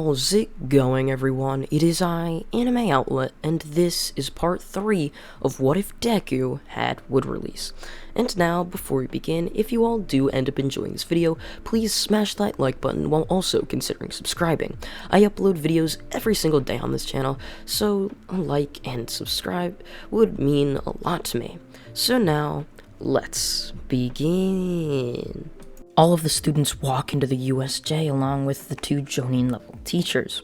How's it going, everyone? It is I, Anime Outlet, and this is part 3 of What If Deku Had Wood Release. And now, before we begin, if you all do end up enjoying this video, please smash that like button while also considering subscribing. I upload videos every single day on this channel, so a like and subscribe would mean a lot to me. So now, let's begin. All of the students walk into the USJ along with the two Jonin level teachers.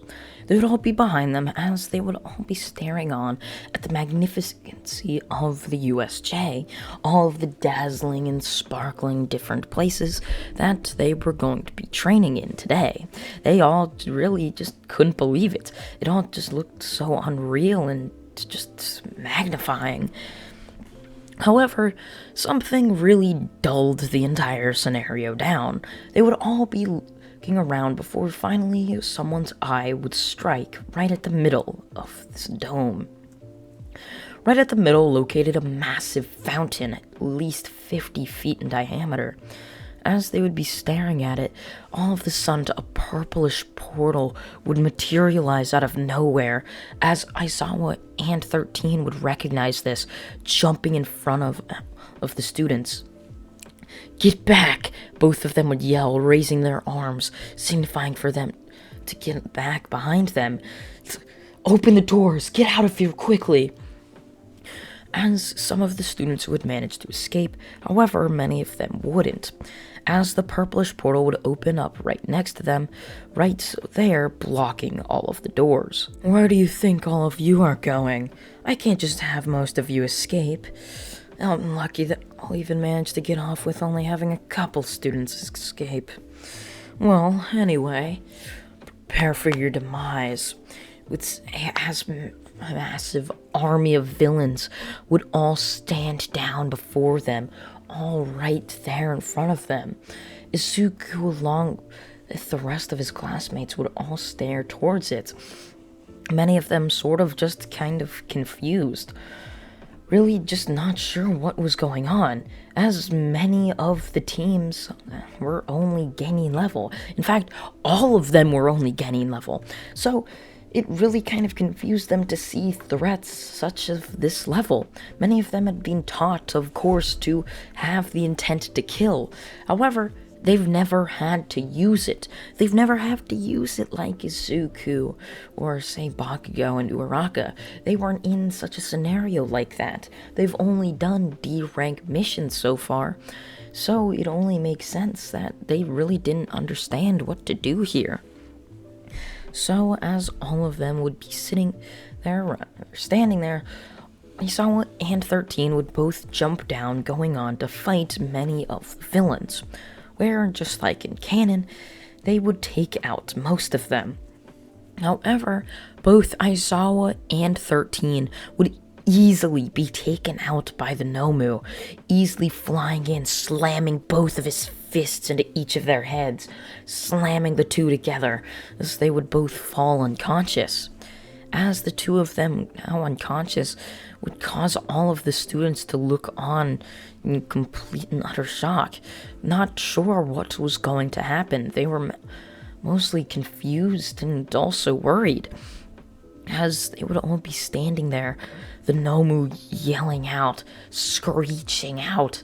They would all be behind them as they would all be staring on at the magnificency of the USJ, all of the dazzling and sparkling different places that they were going to be training in today. They all really just couldn't believe it. It all just looked so unreal and just magnifying. However, something really dulled the entire scenario down. They would all be looking around before finally someone's eye would strike right at the middle of this dome. Right at the middle located a massive fountain at least 50 feet in diameter. As they would be staring at it, all of a sudden a purplish portal would materialize out of nowhere, as Aizawa and 13 would recognize this, jumping in front of the students. "Get back!" both of them would yell, raising their arms, signifying for them to get back behind them. "Open the doors! Get out of here quickly!" As some of the students would manage to escape, however, many of them wouldn't, as the purplish portal would open up right next to them, right there, blocking all of the doors. "Where do you think all of you are going? I can't just have most of you escape. I'm lucky that I'll even manage to get off with only having a couple students escape. Well, anyway, prepare for your demise." As a massive army of villains would all stand down before them, all right there in front of them. Izuku, along with the rest of his classmates, would all stare towards it. Many of them sort of just kind of confused, really just not sure what was going on, as many of the teams were only gaining level. In fact, all of them were only gaining level. So it really kind of confused them to see threats such as this level. Many of them had been taught, of course, to have the intent to kill. However, they've never had to use it. They've never had to use it like Izuku or, say, Bakugo and Uraraka. They weren't in such a scenario like that. They've only done D-rank missions so far. So it only makes sense that they really didn't understand what to do here. So, as all of them would be standing there, Aizawa and 13 would both jump down, going on to fight many of the villains, where, just like in canon, they would take out most of them. However, both Aizawa and 13 would easily be taken out by the Nomu, easily flying in, slamming both of his fists into each of their heads, slamming the two together, as they would both fall unconscious. As the two of them, now unconscious, would cause all of the students to look on in complete and utter shock, not sure what was going to happen. They were mostly confused and also worried, as they would all be standing there, the Nomu yelling out, screeching out,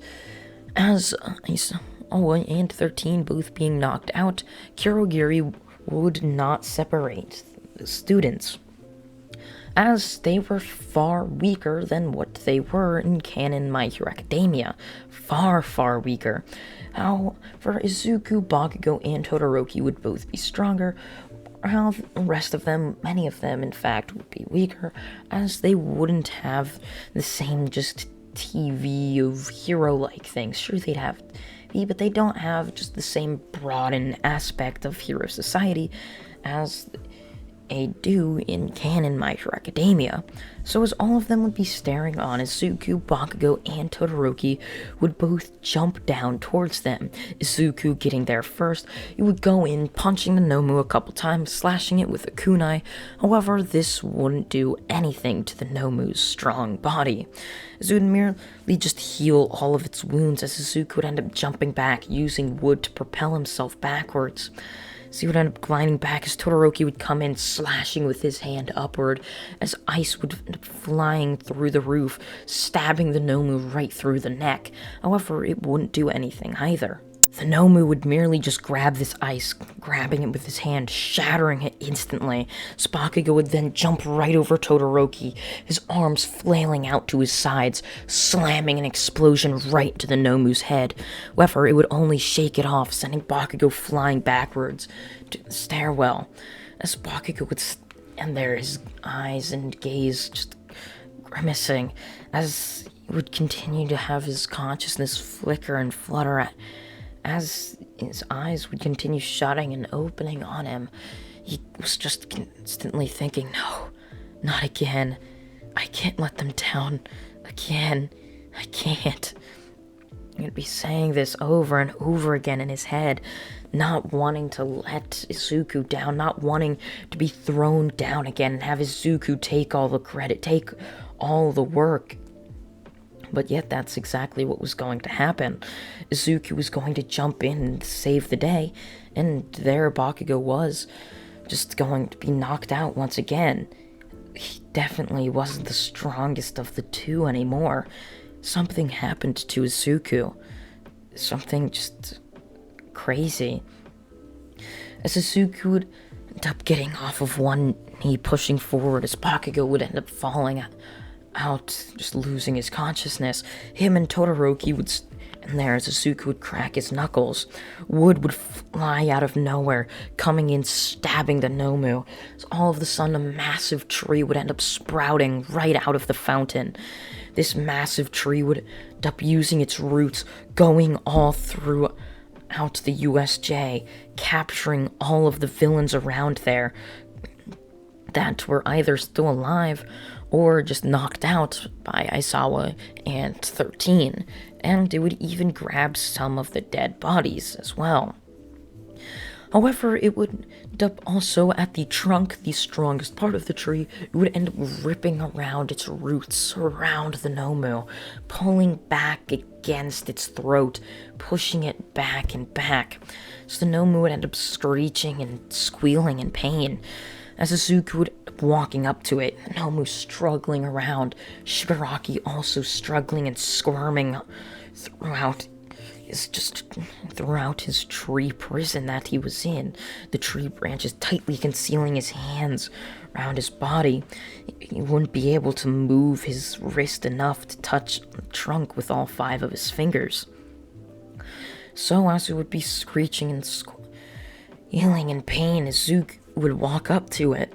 as Aizawa and 13 both being knocked out. Kurogiri would not separate the students, as they were far weaker than what they were in canon My Hero Academia. Far, far weaker. However, Izuku, Bakugo, and Todoroki would both be stronger, while the rest of them, many of them in fact, would be weaker, as they wouldn't have the same just TV of hero-like things. Sure, they'd have TV, but they don't have just the same broadened aspect of hero society as they do in canon My Hero Academia. So as all of them would be staring on, Izuku, Bakugo, and Todoroki would both jump down towards them. Izuku getting there first, he would go in, punching the Nomu a couple times, slashing it with a kunai. However, this wouldn't do anything to the Nomu's strong body. It would merely just heal all of its wounds, as Izuku would end up jumping back, using wood to propel himself backwards. So he would end up gliding back as Todoroki would come in, slashing with his hand upward, as ice would end up flying through the roof, stabbing the Nomu right through the neck. However, it wouldn't do anything either. The Nomu would merely just grab this ice, grabbing it with his hand, shattering it instantly. Bakugo would then jump right over Todoroki, his arms flailing out to his sides, slamming an explosion right to the Nomu's head. However, it would only shake it off, sending Bakugo flying backwards to the stairwell. As Bakugo would stand there, his eyes and gaze just grimacing, as he would continue to have his consciousness flicker and flutter as his eyes would continue shutting and opening on him. He was just constantly thinking, no, not again. I can't let them down again. I can't. He'd be saying this over and over again in his head, not wanting to let Izuku down, not wanting to be thrown down again and have Izuku take all the credit, take all the work. But yet that's exactly what was going to happen. Izuku was going to jump in and save the day, and there Bakugo was, just going to be knocked out once again. He definitely wasn't the strongest of the two anymore. Something happened to Izuku. Something just crazy. As Izuku would end up getting off of one knee, pushing forward, as Bakugo would end up falling out, just losing his consciousness. Him and Todoroki would stand there as Izuku would crack his knuckles. Wood would fly out of nowhere, coming in, stabbing the Nomu. So all of a sudden, a massive tree would end up sprouting right out of the fountain. This massive tree would end up using its roots, going all through out to the USJ, capturing all of the villains around there that were either still alive or just knocked out by Aizawa and 13, and it would even grab some of the dead bodies as well. However, it would end up also at the trunk, the strongest part of the tree. It would end up ripping around its roots, around the Nomu, pulling back against its throat, pushing it back and back. So the Nomu would end up screeching and squealing in pain. As Izuku would end up walking up to it, Nomu struggling around, Shigaraki also struggling and squirming throughout his tree prison that he was in, the tree branches tightly concealing his hands around his body. He wouldn't be able to move his wrist enough to touch the trunk with all 5 of his fingers. So as he would be screeching and squealing in pain, Izuku would walk up to it,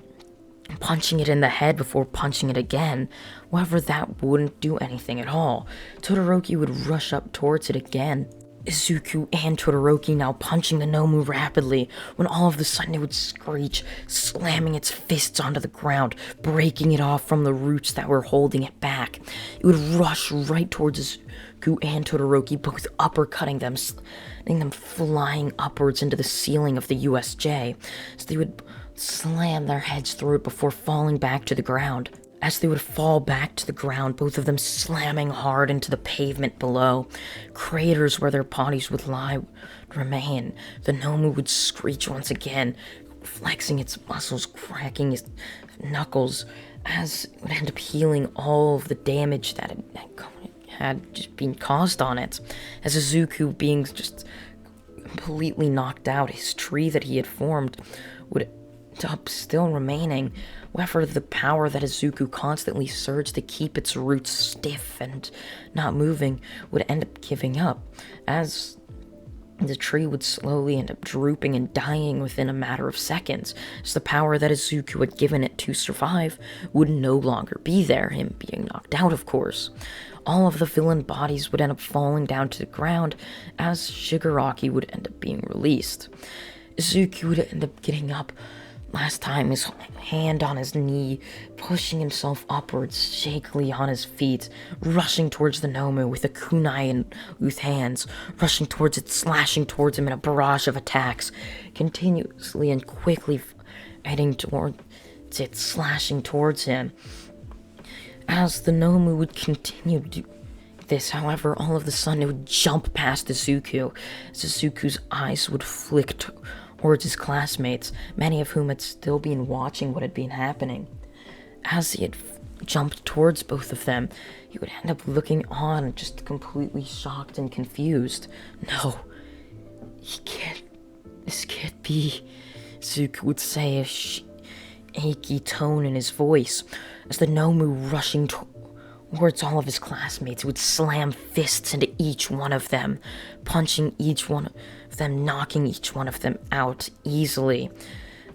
punching it in the head before punching it again. However, that wouldn't do anything at all. Todoroki would rush up towards it again. Izuku and Todoroki now punching the Nomu rapidly, when all of a sudden it would screech, slamming its fists onto the ground, breaking it off from the roots that were holding it back. It would rush right towards Izuku and Todoroki, both uppercutting them, sending them flying upwards into the ceiling of the USJ, so they would slam their heads through it before falling back to the ground. As they would fall back to the ground, both of them slamming hard into the pavement below. Craters where their bodies would lie would remain. The Nomu would screech once again, flexing its muscles, cracking its knuckles, as it would end up healing all of the damage that it had just been caused on it. As Izuku, being just completely knocked out, his tree that he had formed would end up still remaining. However, the power that Izuku constantly surged to keep its roots stiff and not moving would end up giving up, as the tree would slowly end up drooping and dying within a matter of seconds, as the power that Izuku had given it to survive would no longer be there, him being knocked out, of course. All of the villain bodies would end up falling down to the ground, as Shigaraki would end up being released. Izuku would end up getting up, last time, his hand on his knee, pushing himself upwards, shakily on his feet, rushing towards the Nomu with a kunai in both hands, rushing towards it, slashing towards him in a barrage of attacks, continuously and quickly heading towards it, slashing towards him. As the Nomu would continue to do this, however, all of a sudden it would jump past Izuku, as Izuku's eyes would flick towards his classmates, many of whom had still been watching what had been happening. As he had jumped towards both of them, he would end up looking on, just completely shocked and confused. No, this can't be, Zuko would say, a achy tone in his voice. As the Nomu rushing towards all of his classmates, would slam fists into each one of them, punching each one of them, knocking each one of them out easily.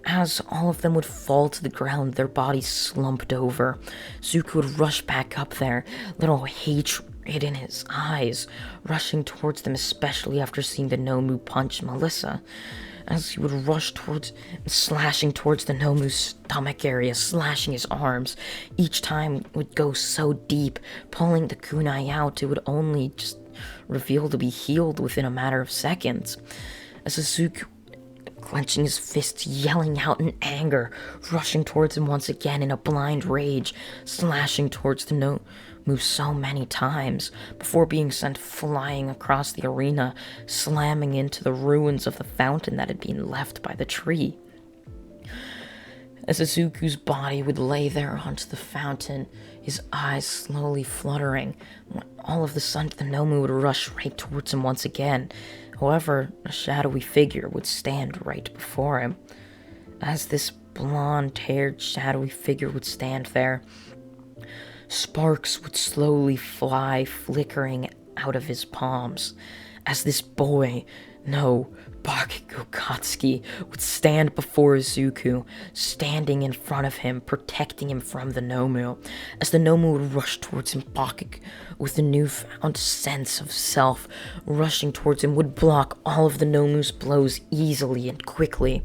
As all of them would fall to the ground, their bodies slumped over, Zuko would rush back up there, little hatred in his eyes, rushing towards them, especially after seeing the Nomu punch Melissa. As he would rush towards, slashing towards the Nomu's stomach area, slashing his arms. Each time it would go so deep, pulling the kunai out, it would only just reveal to be healed within a matter of seconds. As Zuko, clenching his fists, yelling out in anger, rushing towards him once again in a blind rage, slashing towards the Nomu so many times, before being sent flying across the arena, slamming into the ruins of the fountain that had been left by the tree. As Izuku's body would lay there onto the fountain, his eyes slowly fluttering, all of a sudden the Nomu would rush right towards him once again. However, a shadowy figure would stand right before him. As this blonde-haired shadowy figure would stand there, sparks would slowly fly, flickering out of his palms. As this boy, Bakugo Katsuki, would stand before Izuku, standing in front of him, protecting him from the Nomu. As the Nomu would rush towards him, Bakugo, with a newfound sense of self, rushing towards him, would block all of the Nomu's blows easily and quickly,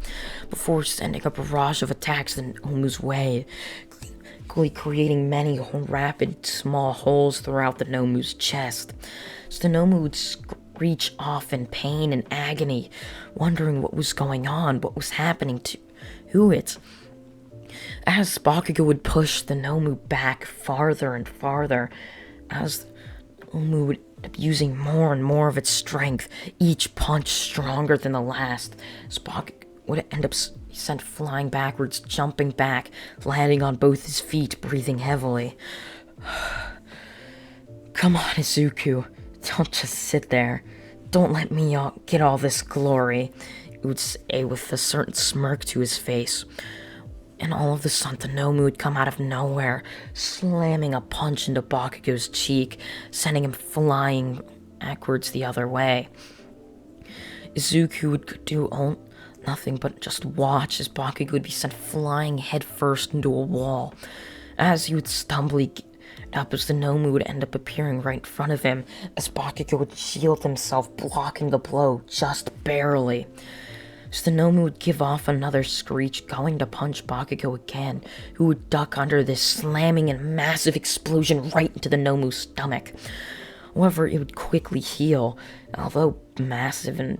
before sending a barrage of attacks the Nomu's way, creating many rapid, small holes throughout the Nomu's chest. So the Nomu would screech off in pain and agony, wondering what was going on, what was happening to it. As Bakugo would push the Nomu back farther and farther, as the Nomu would end up using more and more of its strength, each punch stronger than the last, as Bakugo would end up sent flying backwards, jumping back, landing on both his feet, breathing heavily. Come on, Izuku. Don't just sit there. Don't let me get all this glory, he would say with a certain smirk to his face. And all of a sudden, the Nomu would come out of nowhere, slamming a punch into Bakugo's cheek, sending him flying backwards the other way. Izuku would do nothing but just watch as Bakugo would be sent flying headfirst into a wall. As he would stumble up, as the Nomu would end up appearing right in front of him, as Bakugo would shield himself, blocking the blow just barely. So the Nomu would give off another screech, going to punch Bakugo again, who would duck under this slamming and massive explosion right into the Nomu's stomach. However, it would quickly heal, although massive and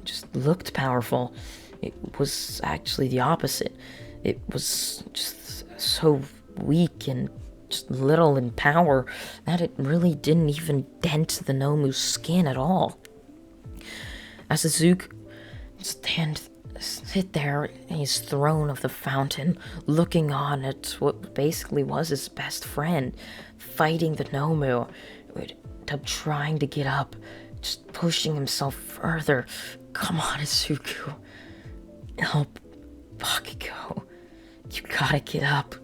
just looked powerful. It was actually the opposite. It was just so weak and just little in power that it really didn't even dent the Nomu's skin at all. As Izuku sit there in his throne of the fountain, looking on at what basically was his best friend, fighting the Nomu, would end up trying to get up, just pushing himself further. Come on, Izuku. Help, Bakugo. You gotta get up.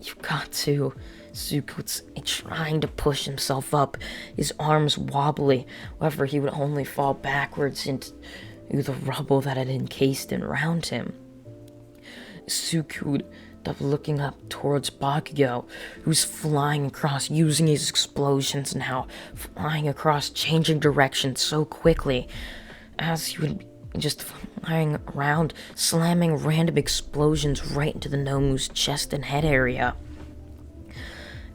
You got to. Zuko's trying to push himself up, his arms wobbly. However, he would only fall backwards into the rubble that had encased and around him. Zuko would end up looking up towards Bakugo, who's flying across, using his explosions now, flying across, changing direction so quickly, as he would just flying around, slamming random explosions right into the Nomu's chest and head area.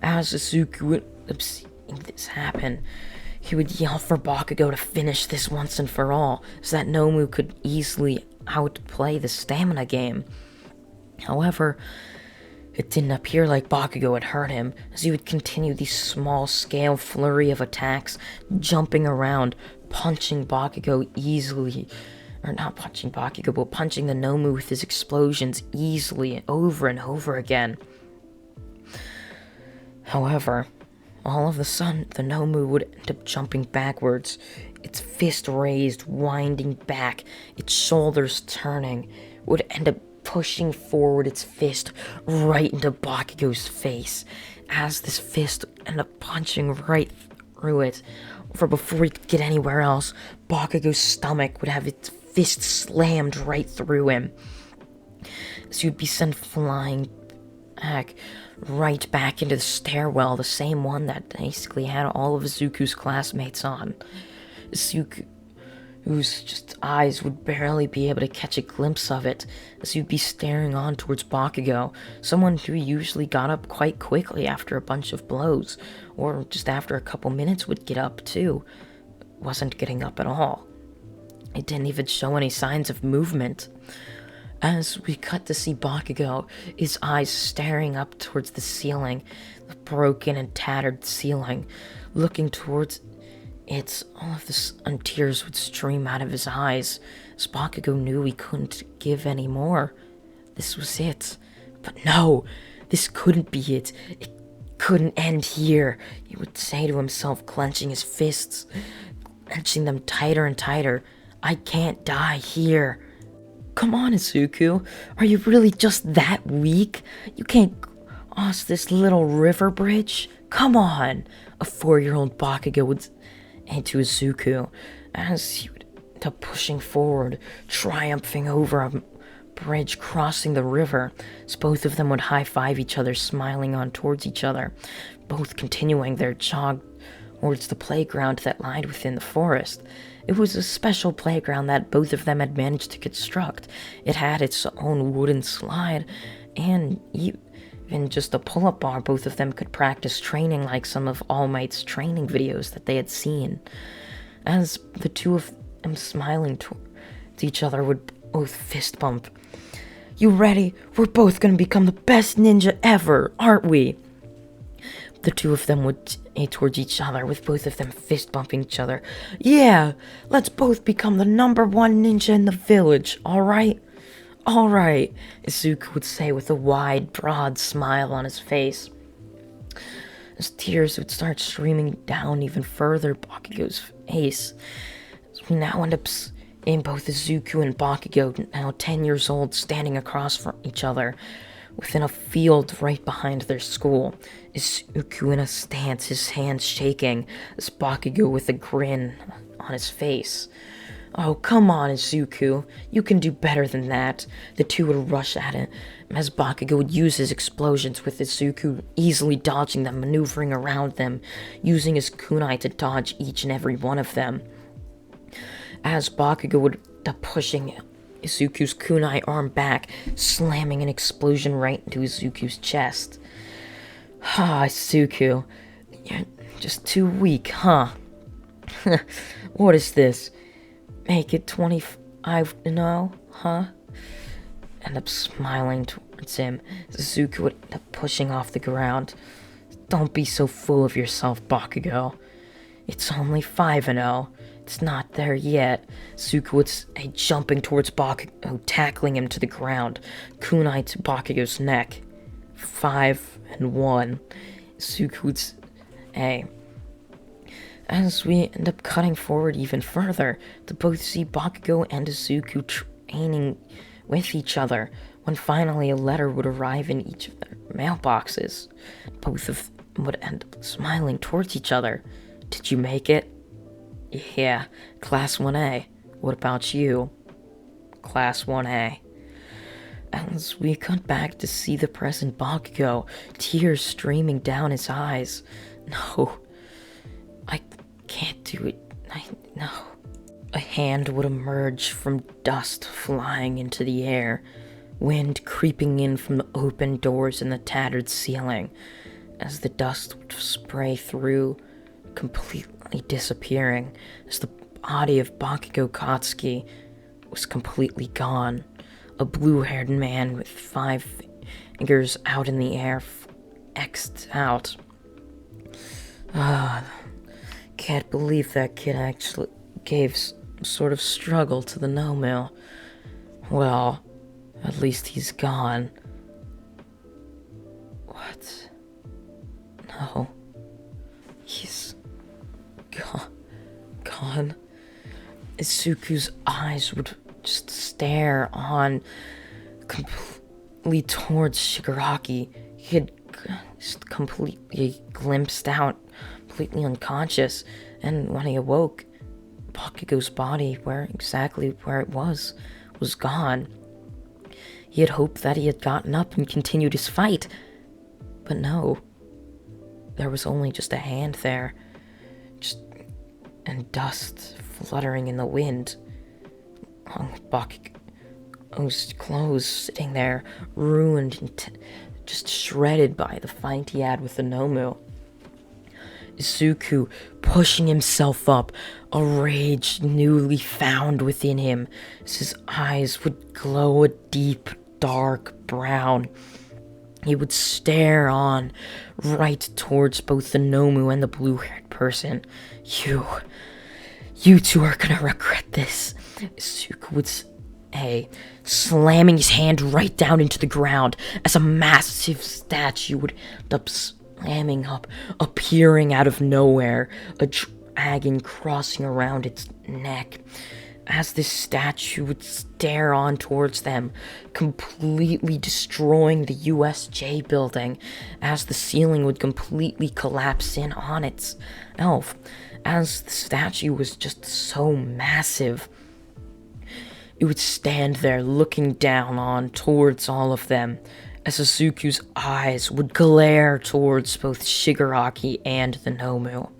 As Izuku would have seen this happen, he would yell for Bakugo to finish this once and for all, so that Nomu could easily outplay the stamina game. However, it didn't appear like Bakugo had hurt him, as he would continue the small-scale flurry of attacks, jumping around, punching Bakugo easily, or not punching Bakugo, but punching the Nomu with his explosions easily over and over again. However, all of a sudden, the Nomu would end up jumping backwards, its fist raised, winding back, its shoulders turning, would end up pushing forward its fist right into Bakugo's face, as this fist ended up punching right through it. For before he could get anywhere else, Bakugo's stomach would have its fist slammed right through him, so he'd be sent flying back, right back into the stairwell, the same one that basically had all of Zuku's classmates on. Zuku, whose just eyes would barely be able to catch a glimpse of it, as he'd be staring on towards Bakugo, someone who usually got up quite quickly after a bunch of blows, or just after a couple minutes would get up too. Wasn't getting up at all. It didn't even show any signs of movement. As we cut to see Bakugo, his eyes staring up towards the ceiling, the broken and tattered ceiling, looking towards it, all of this, and tears would stream out of his eyes, as Bakugo knew he couldn't give any more. This was it. But no, this couldn't be it. It couldn't end here, he would say to himself, clenching his fists, clenching them tighter and tighter. I can't die here. Come on, Izuku. Are you really just that weak? You can't cross this little river bridge? Come on, a 4-year-old Bakugo would say to Izuku, as he would end up pushing forward, triumphing over a bridge crossing the river, as both of them would high-five each other, smiling on towards each other, both continuing their jog towards the playground that lied within the forest. It was a special playground that both of them had managed to construct. It had its own wooden slide, and even just a pull-up bar. Both of them could practice training like some of All Might's training videos that they had seen. As the two of them smiling towards each other would both fist bump. You ready? We're both gonna become the best ninja ever, aren't we? The two of them would say towards each other, with both of them fist bumping each other. Yeah, let's both become the #1 ninja in the village, alright? Alright, Izuku would say with a wide, broad smile on his face. As tears would start streaming down even further Bakugo's face. As we now end up seeing both Izuku and Bakugo, now 10 years old, standing across from each other, within a field right behind their school. Izuku in a stance, his hands shaking, as Bakugo with a grin on his face. Oh, come on, Izuku. You can do better than that. The two would rush at him, as Bakugo would use his explosions, with Izuku easily dodging them, maneuvering around them, using his kunai to dodge each and every one of them. As Bakugo would end up pushing Izuku's kunai arm back, slamming an explosion right into Izuku's chest. Ah, Izuku, you're just too weak, huh? What is this? Make it 25 0, huh? End up smiling towards him. Izuku would end up pushing off the ground. Don't be so full of yourself, Bakugo. It's only 5-0. It's not there yet. Izuku would say, jumping towards Bakugo, tackling him to the ground. Kunai to Bakugo's neck. 5-1. Izuku would say, as we end up cutting forward even further, to both see Bakugo and Izuku training with each other, when finally a letter would arrive in each of their mailboxes. Both of them would end up smiling towards each other. Did you make it? Yeah, Class 1A. What about you? Class 1A. As we cut back to see the present Bakugo, tears streaming down his eyes. No, I can't do it. No. A hand would emerge from dust flying into the air, wind creeping in from the open doors in the tattered ceiling, as the dust would spray through, completely disappearing, as the body of Bakugo Katsuki was completely gone. A blue-haired man with 5 fingers out in the air, X'd out. Can't believe that kid actually gave sort of struggle to the no-mill. Well, at least he's gone. What? No. He's gone. Izuku's eyes would just stare on completely towards Shigaraki. He had just completely glimpsed out, completely unconscious, and when he awoke, Bakugo's body, where it was gone. He had hoped that he had gotten up and continued his fight, but no. There was only just a hand there, and dust fluttering in the wind. Bakugo's clothes sitting there, ruined and just shredded by the fight he had with the Nomu. Izuku pushing himself up, a rage newly found within him, as his eyes would glow a deep, dark brown. He would stare on, right towards both the Nomu and the blue-haired person. You two are gonna regret this, Izuku would say, slamming his hand right down into the ground as a massive statue would end up slamming up, appearing out of nowhere, a dragon crossing around its neck. As this statue would stare on towards them, completely destroying the USJ building, as the ceiling would completely collapse in on itself, as the statue was just so massive. It would stand there looking down on towards all of them, as Izuku's eyes would glare towards both Shigaraki and the Nomu.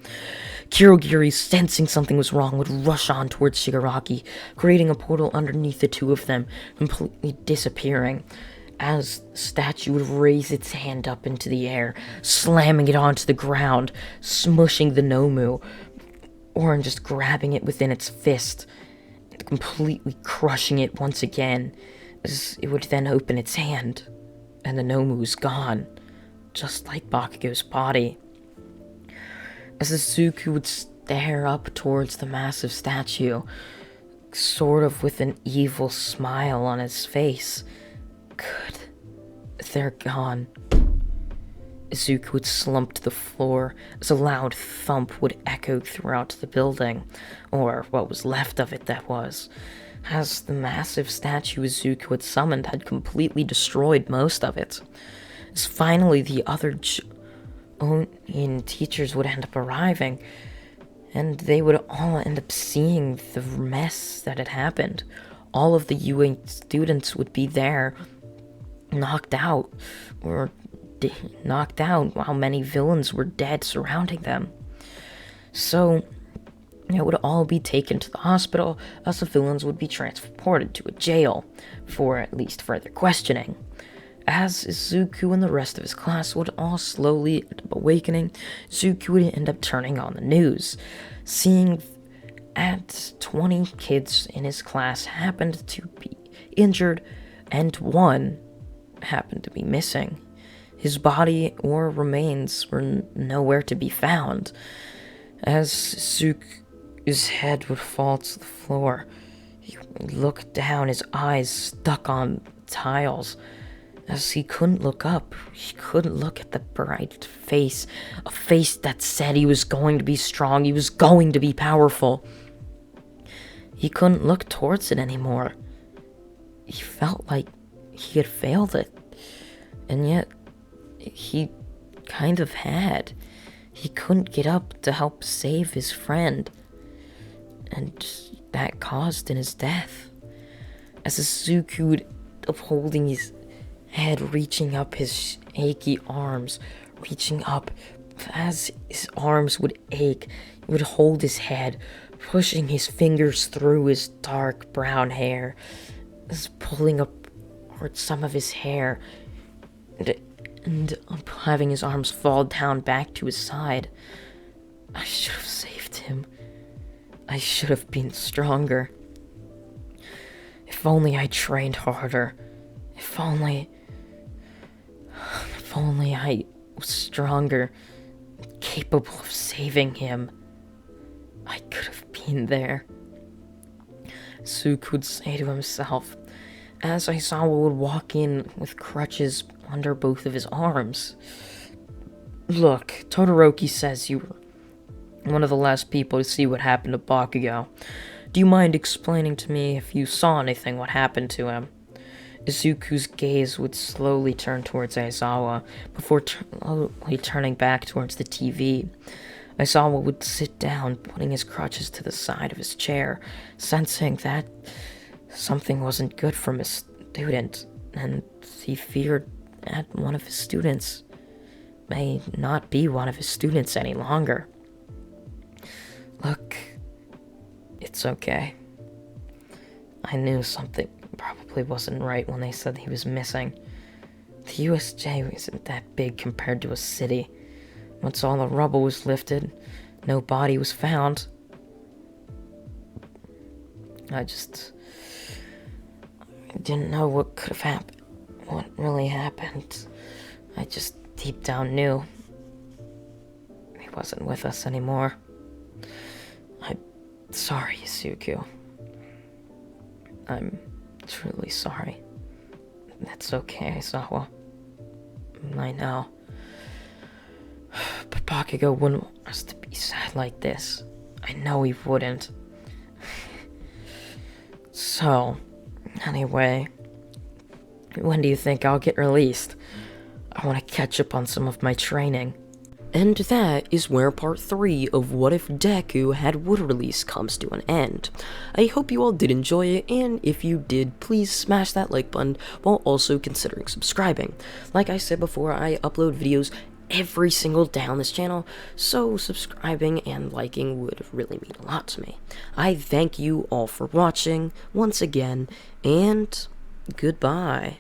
Kirogiri, sensing something was wrong, would rush on towards Shigaraki, creating a portal underneath the two of them, completely disappearing, as the statue would raise its hand up into the air, slamming it onto the ground, smushing the Nomu, or just grabbing it within its fist, and completely crushing it once again, as it would then open its hand, and the Nomu was gone, just like Bakugo's body. As Izuku would stare up towards the massive statue, sort of with an evil smile on his face. Good. They're gone. Izuku would slump to the floor as a loud thump would echo throughout the building, or what was left of it, that was, as the massive statue Izuku had summoned had completely destroyed most of it. As finally the other Onin teachers would end up arriving, and they would all end up seeing the mess that had happened. All of the UA students would be there, knocked out, while many villains were dead surrounding them. So it would all be taken to the hospital, as the villains would be transported to a jail for at least further questioning. As Izuku and the rest of his class would all slowly end up awakening, Izuku would end up turning on the news, seeing at 20 kids in his class happened to be injured, and one happened to be missing. His body or remains were nowhere to be found. As Izuku's head would fall to the floor, he would look down, his eyes stuck on tiles. As he couldn't look up, he couldn't look at the bright face, a face that said he was going to be strong, he was going to be powerful. He couldn't look towards it anymore. He felt like he had failed it, and yet he kind of had. He couldn't get up to help save his friend, and that caused in his death. As Izuku would up holding his head, reaching up his achy arms, reaching up, as his arms would ache, he would hold his head, pushing his fingers through his dark brown hair, pulling apart some of his hair, and having his arms fall down back to his side. I should have saved him. I should have been stronger. If only I trained harder. If only I was stronger, capable of saving him. I could have been there. Suk would say to himself, as Aizawa would walk in with crutches under both of his arms. Look, Todoroki says you were one of the last people to see what happened to Bakugo. Do you mind explaining to me if you saw anything what happened to him? Izuku's gaze would slowly turn towards Aizawa before slowly turning back towards the TV. Aizawa would sit down, putting his crutches to the side of his chair, sensing that something wasn't good from his student, and he feared that one of his students may not be one of his students any longer. Look, it's okay. I knew something probably wasn't right when they said he was missing. The USJ isn't that big compared to a city. Once all the rubble was lifted, no body was found. I didn't know what could have happened, what really happened. I just deep down knew he wasn't with us anymore. I'm sorry, Izuku. I'm truly sorry. That's okay, Aizawa. I know. But Bakugo wouldn't want us to be sad like this. I know he wouldn't. So, anyway, when do you think I'll get released? I want to catch up on some of my training. And that is where part 3 of What If Deku Had Wood Release comes to an end. I hope you all did enjoy it, and if you did, please smash that like button while also considering subscribing. Like I said before, I upload videos every single day on this channel, so subscribing and liking would really mean a lot to me. I thank you all for watching once again, and goodbye.